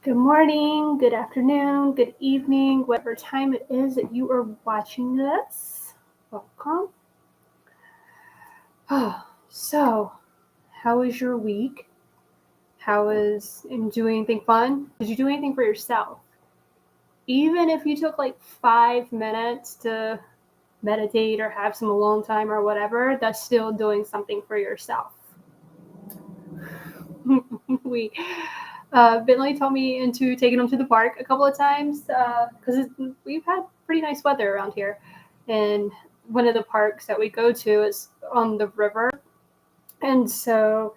Good morning, good afternoon, good evening, whatever time it is that you are watching this. Welcome. So, how was your week? Did you do anything fun? Did you do anything for yourself? Even if you took like 5 minutes to meditate or have some alone time or whatever, that's still doing something for yourself. Bentley told me into taking him to the park a couple of times because we've had pretty nice weather around here. And one of the parks that we go to is on the river. And so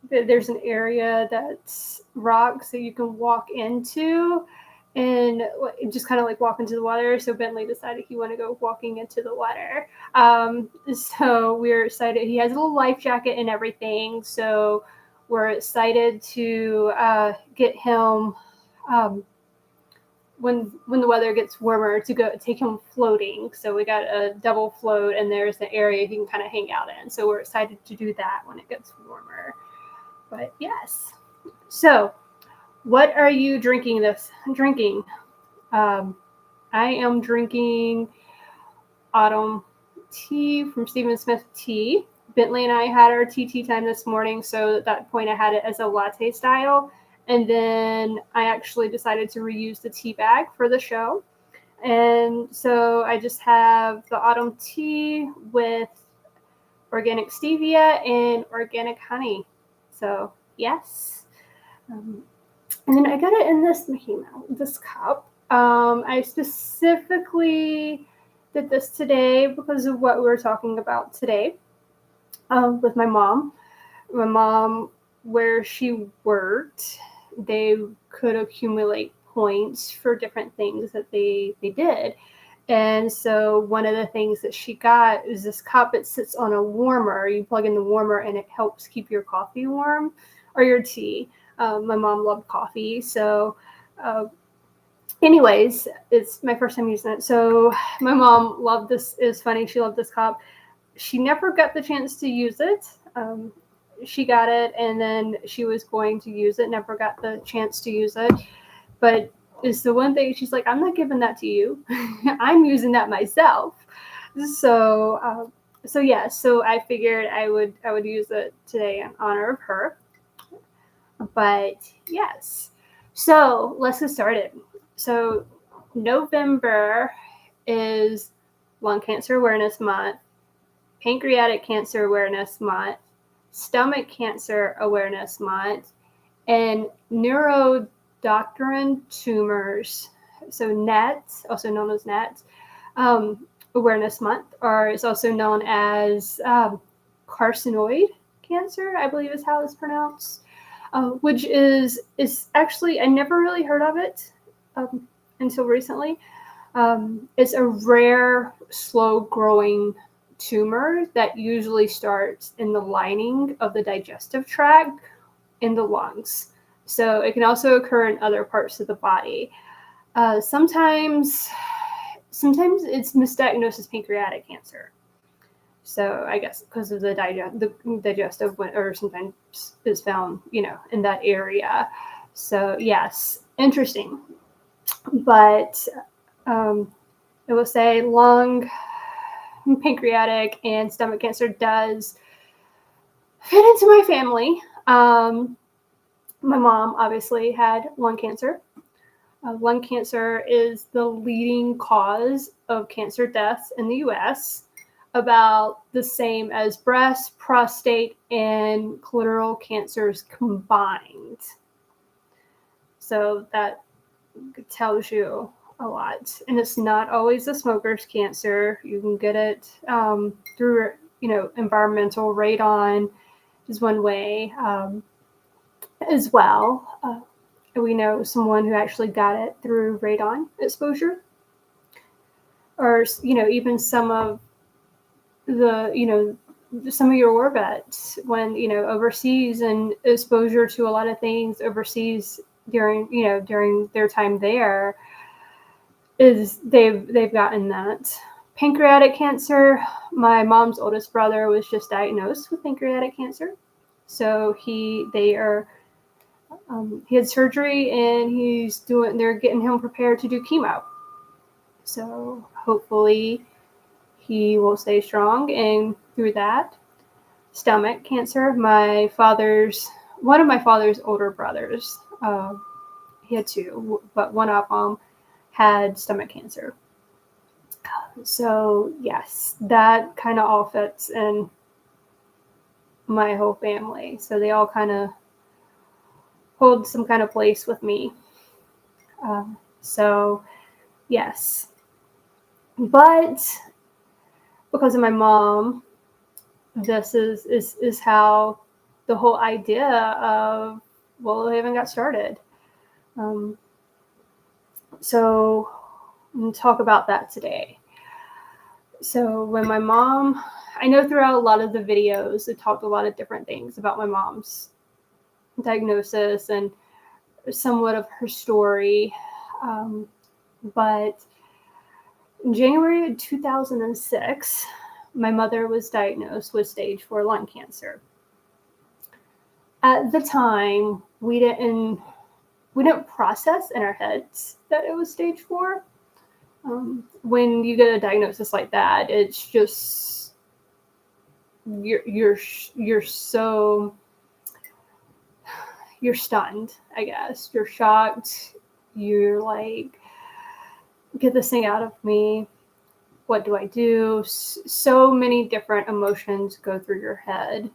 there's an area that's rocks that you can walk into and just kind of like walk into the water. So Bentley decided he wanted to go walking into the water. So we're excited. He has a little life jacket and everything. So we're excited to get him when the weather gets warmer to go take him floating. So we got a double float and there's an area he can kind of hang out in. So we're excited to do that when it gets warmer. But yes. So what are you drinking I am drinking autumn tea from Stephen Smith Tea. Bentley and I had our tea time this morning, so at that point I had it as a latte style. And then I actually decided to reuse the tea bag for the show. And so I just have the autumn tea with organic stevia and organic honey. So, yes. And then I got it in this cup. I specifically did this today because of what we were talking about today with my mom. My mom, where she worked, they could accumulate points for different things that they did. And so one of the things that she got is this cup. It sits on a warmer. You plug in the warmer and it helps keep your coffee warm or your tea. My mom loved coffee. So anyways, it's my first time using it. So my mom loved this. It's funny. She loved this cup. She never got the chance to use it. She got it and then she was going to use it. Never got the chance to use it. But it's the one thing she's like, I'm not giving that to you. I'm using that myself. So yeah. So I figured I would use it today in honor of her. But yes. So let's get started. So November is Lung Cancer Awareness Month, Pancreatic Cancer Awareness Month, Stomach Cancer Awareness Month, and Neuroendocrine Tumors, so NETs, also known as NETs, Awareness Month, or it's also known as carcinoid cancer, I believe is how it's pronounced, which is actually, I never really heard of it until recently. It's a rare, slow-growing tumor that usually starts in the lining of the digestive tract in the lungs. So it can also occur in other parts of the body. Sometimes it's misdiagnosed as pancreatic cancer. So I guess because of the digestive, or sometimes is found, in that area. So yes, interesting. But it will say lung, pancreatic, and stomach cancer does fit into my family. My mom obviously had lung cancer. Lung cancer is the leading cause of cancer deaths in the U.S., about the same as breast, prostate, and clitoral cancers combined. So that tells you a lot. And it's not always a smoker's cancer. You can get it through, environmental radon is one way as well. We know someone who actually got it through radon exposure, or even some of your war vets when overseas, and exposure to a lot of things overseas during their time there, is they've gotten that. Pancreatic cancer, my mom's oldest brother was just diagnosed with pancreatic cancer, so they are He had surgery, and they're getting him prepared to do chemo. So hopefully he will stay strong and through that. Stomach cancer. One of my father's older brothers, he had two, but one of them had stomach cancer. So yes, that kind of all fits in my whole family. So they all kind of hold some kind of place with me. So yes, but because of my mom, this is how the whole idea of Willow Haven got started. So we'll talk about that today. So when my mom, I know throughout a lot of the videos, it talked a lot of different things about my mom's diagnosis and somewhat of her story. But in January of 2006, my mother was diagnosed with stage 4 lung cancer. At the time, we didn't process in our heads that it was stage 4. When you get a diagnosis like that, it's just you're stunned, I guess. You're shocked. You're like, get this thing out of me. What do I do? So many different emotions go through your head.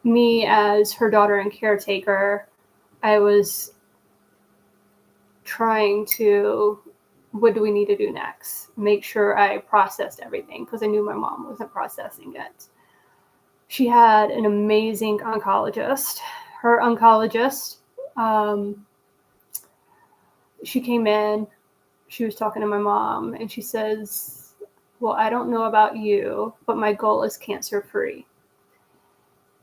Me as her daughter and caretaker, I was trying to, what do we need to do next? Make sure I processed everything because I knew my mom wasn't processing it. She had an amazing oncologist. Her oncologist, she came in, she was talking to my mom, and she says, well, I don't know about you, but my goal is cancer-free.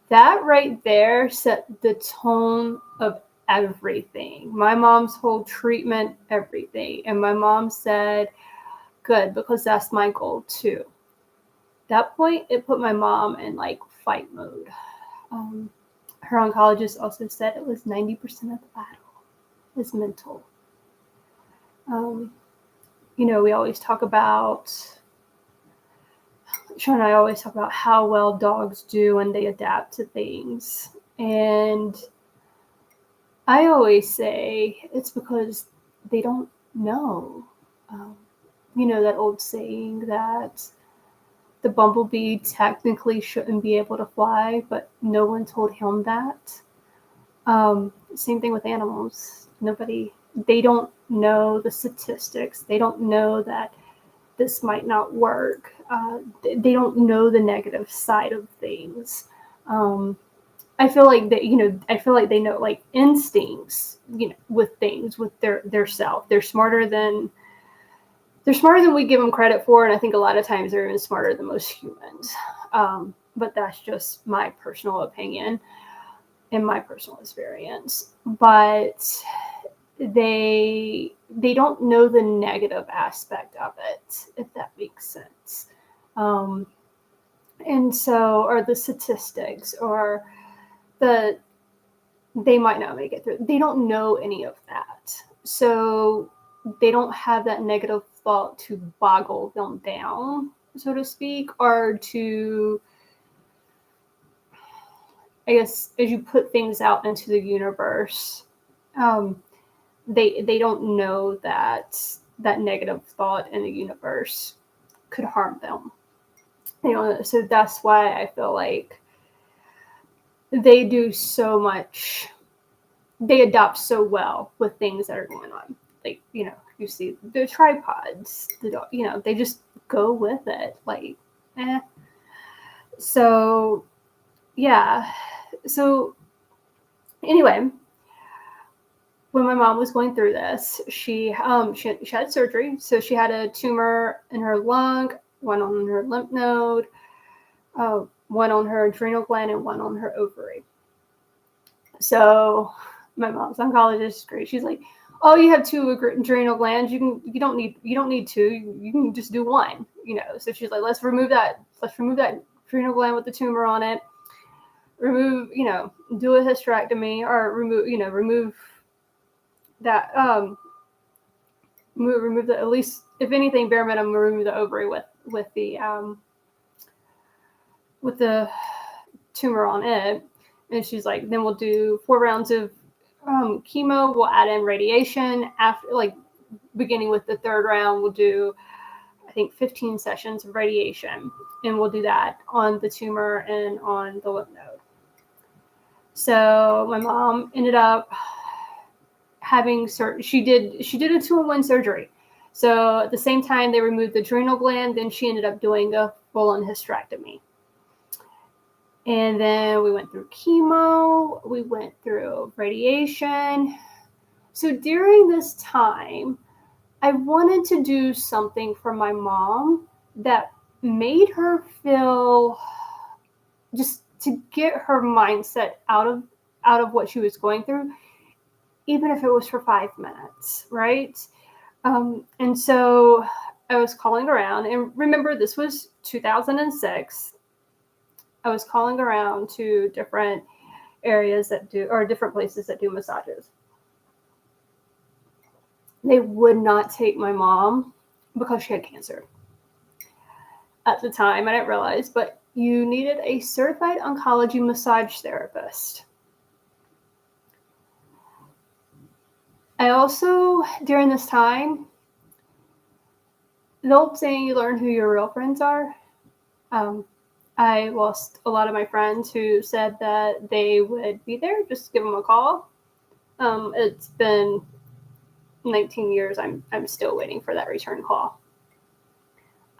That right there set the tone of everything. My mom's whole treatment, everything. And my mom said, good, because that's my goal too. That point, it put my mom in like fight mode. Her oncologist also said it was 90% of the battle is mental. We always talk about, Sean and I always talk about how well dogs do when they adapt to things. And I always say it's because they don't know. That old saying that the bumblebee technically shouldn't be able to fly, but no one told him that. Same thing with animals. They don't know the statistics. They don't know that this might not work. They don't know the negative side of things. I feel like they know like instincts, with things, with their self. They're smarter than we give them credit for, and I think a lot of times they're even smarter than most humans. But that's just my personal opinion and my personal experience. But they don't know the negative aspect of it, if that makes sense. And so, or the statistics, or they might not make it through. They don't know any of that. So they don't have that negative thought to boggle them down, so to speak, or to, I guess, as you put things out into the universe, they don't know that negative thought in the universe could harm them. So that's why I feel like they do so much. They adapt so well with things that are going on. Like, you see the tripods, they just go with it. Like, So, yeah. So, anyway, when my mom was going through this, she had surgery. So she had a tumor in her lung, one on her lymph node, one on her adrenal gland, and one on her ovary. So my mom's oncologist is great. She's like, oh, you have 2 adrenal glands. You don't need 2. You can just do 1. So she's like, let's remove that adrenal gland with the tumor on it. remove, do a hysterectomy or remove that, remove the, at least, if anything, bare minimum, remove the ovary with the tumor on it. And she's like, then we'll do 4 rounds of chemo. We'll add in radiation after, like, beginning with the 3rd round. We'll do, I think, 15 sessions of radiation, and we'll do that on the tumor and on the lymph node. So my mom ended up having she did a 2-in-1 surgery. So at the same time they removed the adrenal gland, then she ended up doing a full-on hysterectomy. And then we went through chemo, we went through radiation. So during this time, I wanted to do something for my mom that made her feel, just to get her mindset out of what she was going through, even if it was for 5 minutes, right? And so I was calling around, and remember, this was 2006. I was calling around to different areas different places that do massages. They would not take my mom because she had cancer. At the time, I didn't realize, but you needed a certified oncology massage therapist. I also, during this time, the old saying, you learn who your real friends are. I lost a lot of my friends who said that they would be there, just give them a call. It's been 19 years. I'm still waiting for that return call.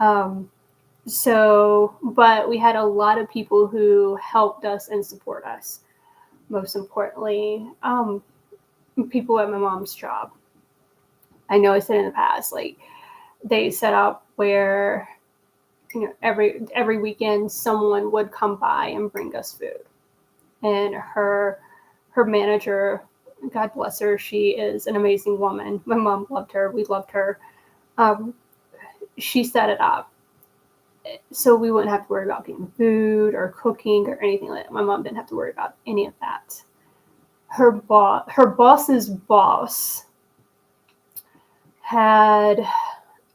But we had a lot of people who helped us and support us. Most importantly, people at my mom's job. I know I said in the past, like, they set up where, every weekend someone would come by and bring us food. And her manager, God bless her, she is an amazing woman. My mom loved her. We loved her. She set it up so we wouldn't have to worry about getting food or cooking or anything like that. My mom didn't have to worry about any of that. Her boss's boss had,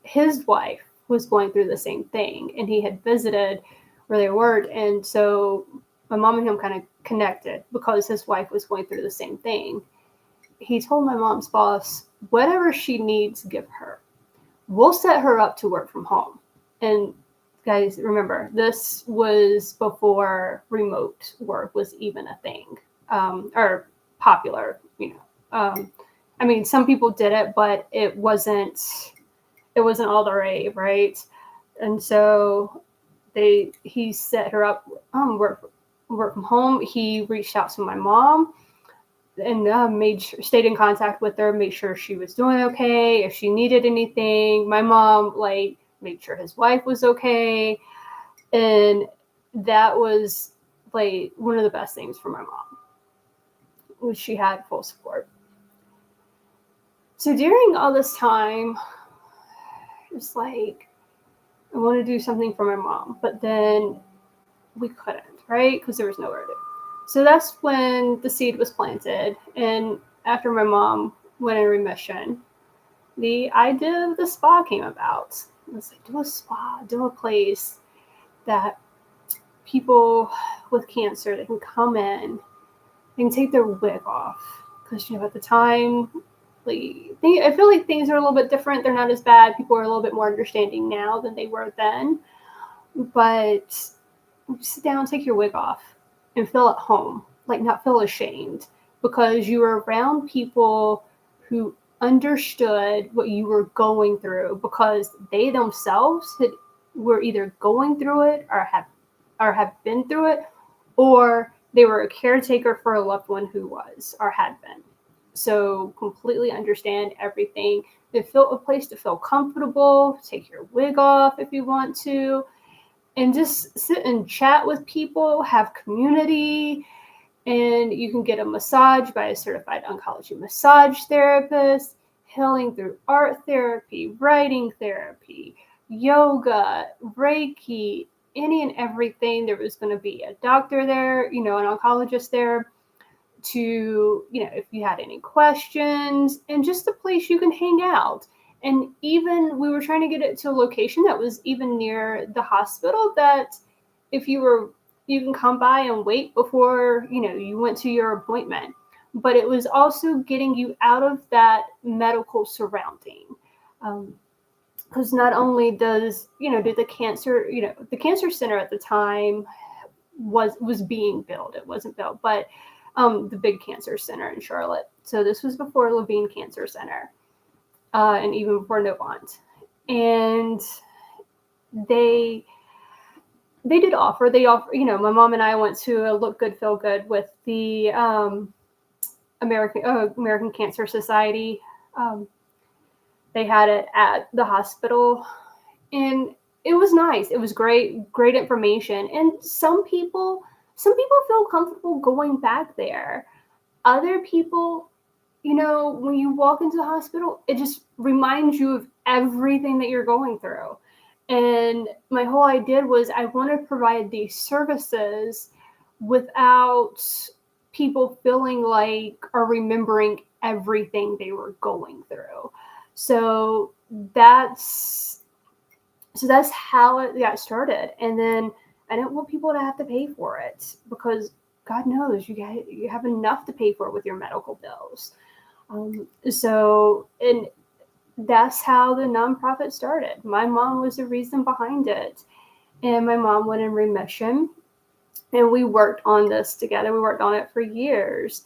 his wife was going through the same thing, and he had visited where they worked, and so my mom and him kind of connected because his wife was going through the same thing. He told my mom's boss, whatever she needs, give her. We'll set her up to work from home. And guys, remember, this was before remote work was even a thing, or popular, I mean, some people did it, but it wasn't all the rave, right? And so he set her up, work from home. He reached out to my mom and stayed in contact with her, made sure she was doing okay, if she needed anything. My mom, made sure his wife was okay. And that was, one of the best things for my mom, was she had full support. So during all this time, it's like, I want to do something for my mom, but then we couldn't, right? Because there was nowhere to do. So that's when the seed was planted. And after my mom went in remission, the idea of the spa came about. It was like, do a spa, do a place that people with cancer, they can come in, they can take their wig off. Because, at the time, I feel like things are a little bit different. They're not as bad. People are a little bit more understanding now than they were then. But sit down, take your wig off, and feel at home. Not feel ashamed, because you were around people who understood what you were going through, because they themselves were either going through it or have been through it, or they were a caretaker for a loved one who was or had been. So completely understand everything. They feel a place to feel comfortable. Take your wig off if you want to, and just sit and chat with people, have community, and you can get a massage by a certified oncology massage therapist, healing through art therapy, writing therapy, yoga, Reiki, any and everything. There was going to be a doctor there, an oncologist there to, if you had any questions, and just a place you can hang out. And even we were trying to get it to a location that was even near the hospital, that if you can come by and wait before, you went to your appointment. But it was also getting you out of that medical surrounding. Because not only does, did the cancer, the cancer center at the time was being built. It wasn't built, but the big cancer center in Charlotte. So this was before Levine Cancer Center, and even before Novant. And they did offer, my mom and I went to a Look Good, Feel Good with the American Cancer Society. They had it at the hospital, and it was nice. It was great information. And some people feel comfortable going back there. Other people, when you walk into the hospital, it just reminds you of everything that you're going through. And my whole idea was I want to provide these services without people feeling like or remembering everything they were going through. So that's how it got started. And then I didn't want people to have to pay for it, because God knows you have enough to pay for it with your medical bills. And that's how the nonprofit started. My mom was the reason behind it. And my mom went in remission, and we worked on this together. We worked on it for years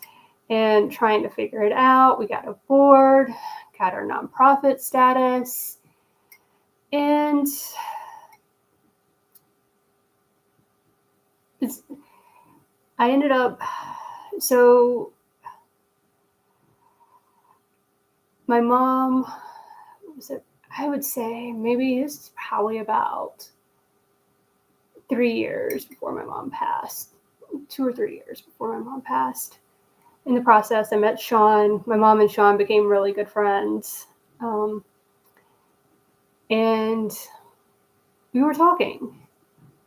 and trying to figure it out. We got a board, got our nonprofit status, and I ended up, so my mom, I would say maybe this is probably about 3 years before my mom passed, 2 or 3 years before my mom passed. In the process, I met Sean. My mom and Sean became really good friends. And we were talking.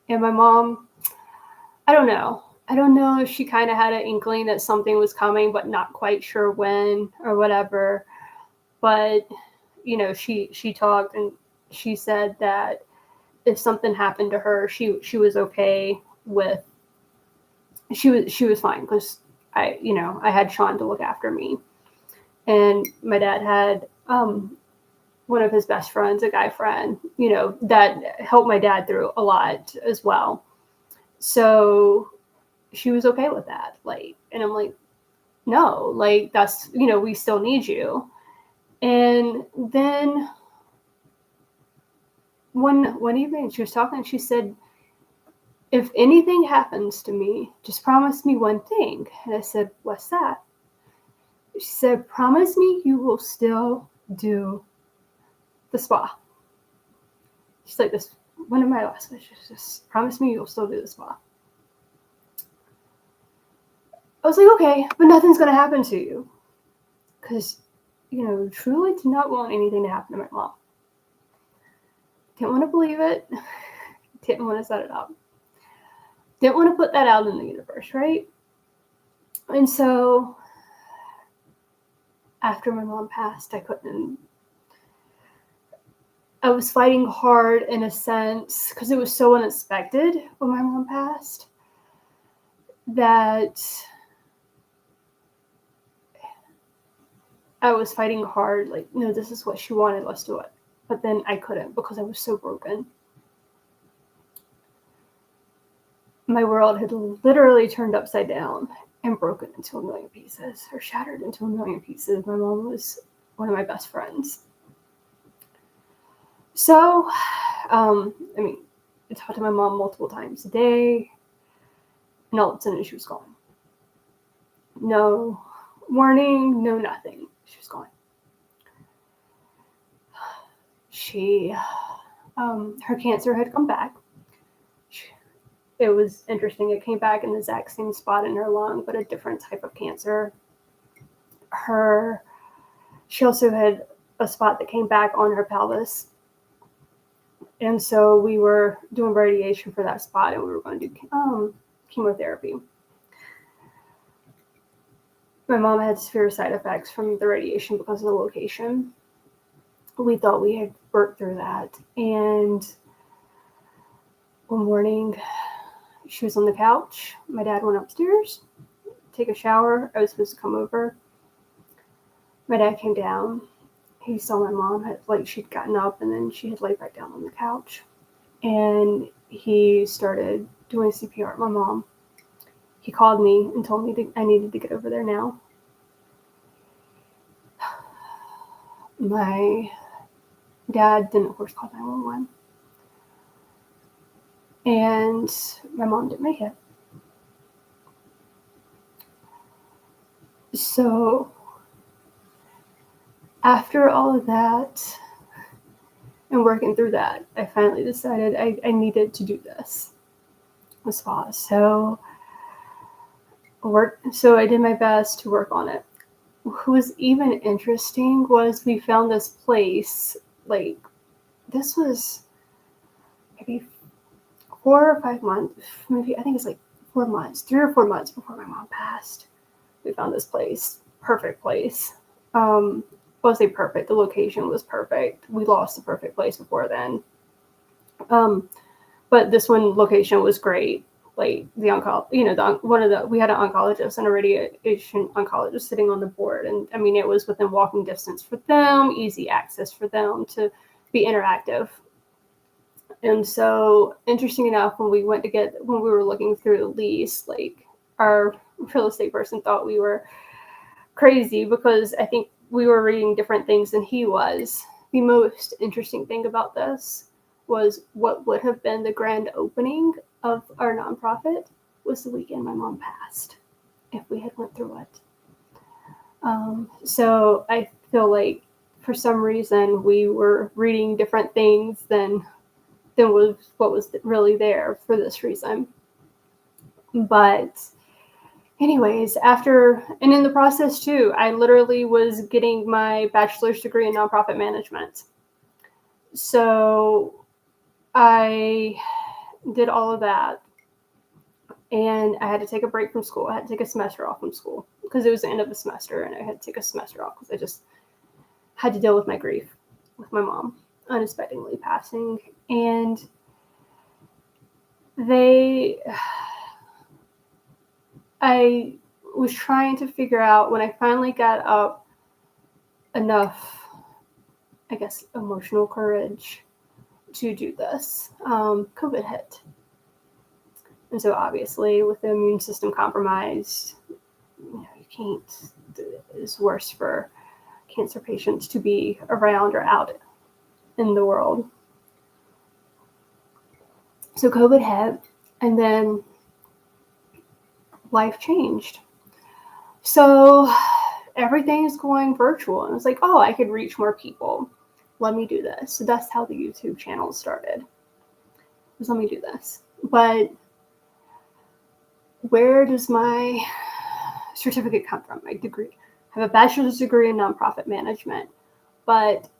And my mom, I don't know if she kind of had an inkling that something was coming, but not quite sure when or whatever. But, she talked, and she said that if something happened to her, she was okay with, she was fine, because I had Sean to look after me. And my dad had one of his best friends, a guy friend, that helped my dad through a lot as well. So she was okay with that. And I'm like, no, that's, we still need you. And then one evening she was talking, she said, if anything happens to me, just promise me one thing. And I said, what's that? She said, promise me you will still do the spa. She's like, this one of my last wishes, just promise me you'll still do the spa. I was like, okay, but nothing's going to happen to you. Because, truly did not want anything to happen to my mom. Didn't want to believe it. Didn't want to set it up. Didn't want to put that out in the universe, right? And so after my mom passed, I was fighting hard in a sense, because it was so unexpected when my mom passed, that I was fighting hard, no, this is what she wanted, let's do it. But then I couldn't, because I was so broken. My world had literally turned upside down and broken into a million pieces, or shattered into a million pieces. My mom was one of my best friends. So, I talked to my mom multiple times a day, and all of a sudden she was gone. No warning, no nothing. She was gone. Her cancer had come back. It was interesting. It came back in the exact same spot in her lung, but a different type of cancer. She also had a spot that came back on her pelvis. And so we were doing radiation for that spot, and we were going to do chemotherapy. My mom had severe side effects from the radiation because of the location. We thought we had worked through that. And one morning, she was on the couch. My dad went upstairs, take a shower. I was supposed to come over. My dad came down. He saw my mom she'd gotten up, and then she had laid back down on the couch. And he started doing CPR at my mom. He called me and told me I needed to get over there now. My dad didn't, of course, call 911. And my mom didn't make it. So after all of that and working through that, I finally decided I needed to do this spa. So I did my best to work on it. What was even interesting was we found this place, this was maybe 4 or 5 months, maybe I think it's 4 months, 3 or 4 months before my mom passed. We found this place, perfect place. I'll say perfect. The location was perfect. We lost the perfect place before then. But this one location was great. The we had an oncologist and a radiation oncologist sitting on the board. And I mean, it was within walking distance for them, easy access for them to be interactive. And so, interesting enough, when we were looking through the lease, our real estate person thought we were crazy because I think we were reading different things than he was. The most interesting thing about this was what would have been the grand opening of our nonprofit was the weekend my mom passed, if we had went through it. So I feel like for some reason we were reading different things than was what was really there for this reason. But anyways, and in the process too, I literally was getting my bachelor's degree in nonprofit management. So I did all of that, and I had to take a break from school. I had to take a semester off from school because it was the end of the semester, and I had to take a semester off because I just had to deal with my grief with my mom unexpectedly passing. And I was trying to figure out, when I finally got up enough, I guess, emotional courage to do this, COVID hit. And so obviously with the immune system compromised, you can't, it's worse for cancer patients to be around or out in the world. So COVID hit, and then life changed. So everything is going virtual. And it's I could reach more people. Let me do this. So that's how the YouTube channel started. Let me do this. But where does my certificate come from? My degree. I have a bachelor's degree in nonprofit management. But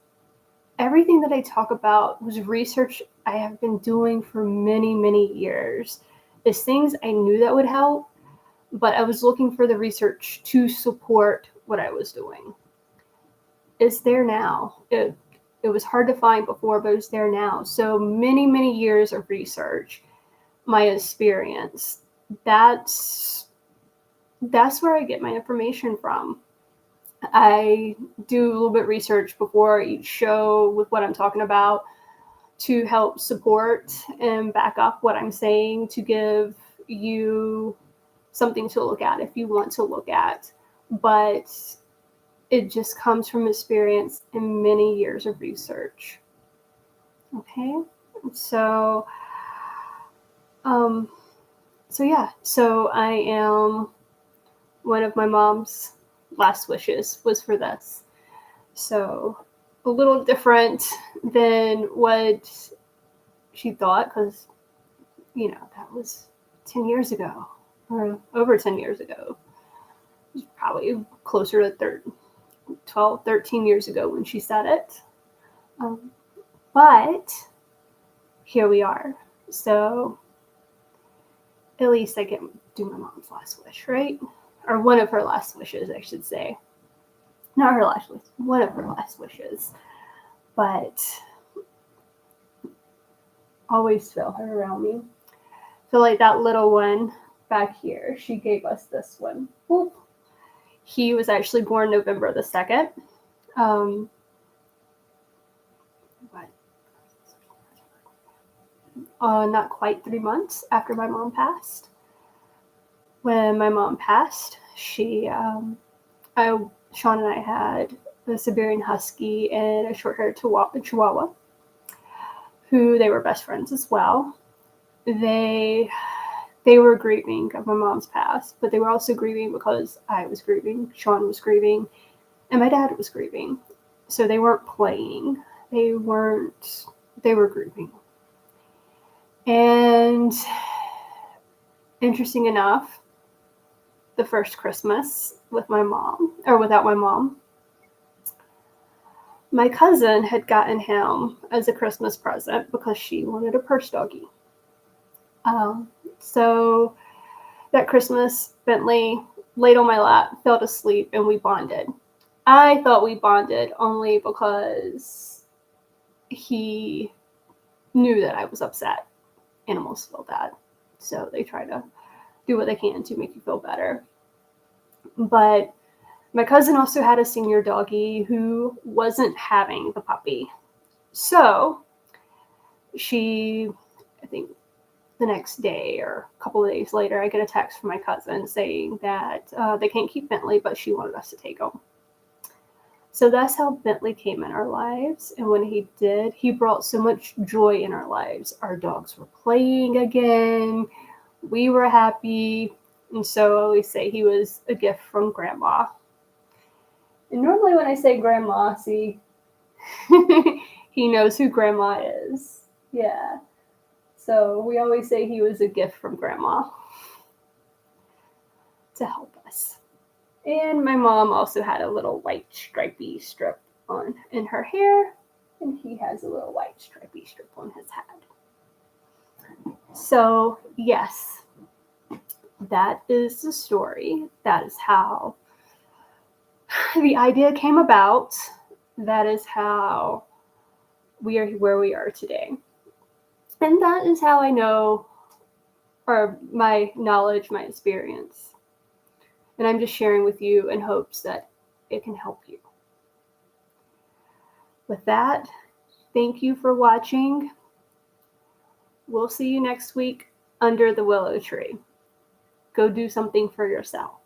everything that I talk about was research I have been doing for many, many years. It's things I knew that would help, but I was looking for the research to support what I was doing. It's there now. It was hard to find before, but it's there now. So many, many years of research, my experience, that's where I get my information from. I do a little bit of research before each show with what I'm talking about to help support and back up what I'm saying, to give you something to look at if you want to look at. But it just comes from experience and many years of research. Okay, so I am, one of my mom's last wishes was for this. So a little different than what she thought, because, that was 10 years ago, or over 10 years ago. It was probably closer to 12, 13 years ago when she said it. But here we are. So at least I get to do my mom's last wish, right? Or one of her last wishes, I should say. Not her last wish, one of her last wishes. But always feel her around me. So like that little one back here, she gave us this one. Whoop. He was actually born November the 2nd. Not quite 3 months after my mom passed. When my mom passed, Sean and I had a Siberian Husky and a short-haired Chihuahua, who they were best friends as well. They were grieving of my mom's pass, but they were also grieving because I was grieving, Sean was grieving, and my dad was grieving. So they weren't playing. They were grieving. And interesting enough, the first Christmas with my mom, or without my mom, my cousin had gotten him as a Christmas present because she wanted a purse doggy. So that Christmas, Bentley laid on my lap, fell asleep, and we bonded. I thought we bonded only because he knew that I was upset. Animals feel bad, so they try to do what they can to make you feel better. But my cousin also had a senior doggy who wasn't having the puppy. So I think the next day or a couple of days later, I get a text from my cousin saying that they can't keep Bentley, but she wanted us to take him. So that's how Bentley came in our lives. And when he did, he brought so much joy in our lives. Our dogs were playing again. We were happy. And so I always say he was a gift from Grandma. And normally when I say Grandma, see, he knows who Grandma is. Yeah. So we always say he was a gift from Grandma to help us. And my mom also had a little white stripy strip in her hair, and he has a little white stripy strip on his head. So yes, that is the story. That is how the idea came about. That is how we are where we are today. And that is how I know, or my knowledge, my experience. And I'm just sharing with you in hopes that it can help you. With that, thank you for watching. We'll see you next week under the willow tree. Go do something for yourself.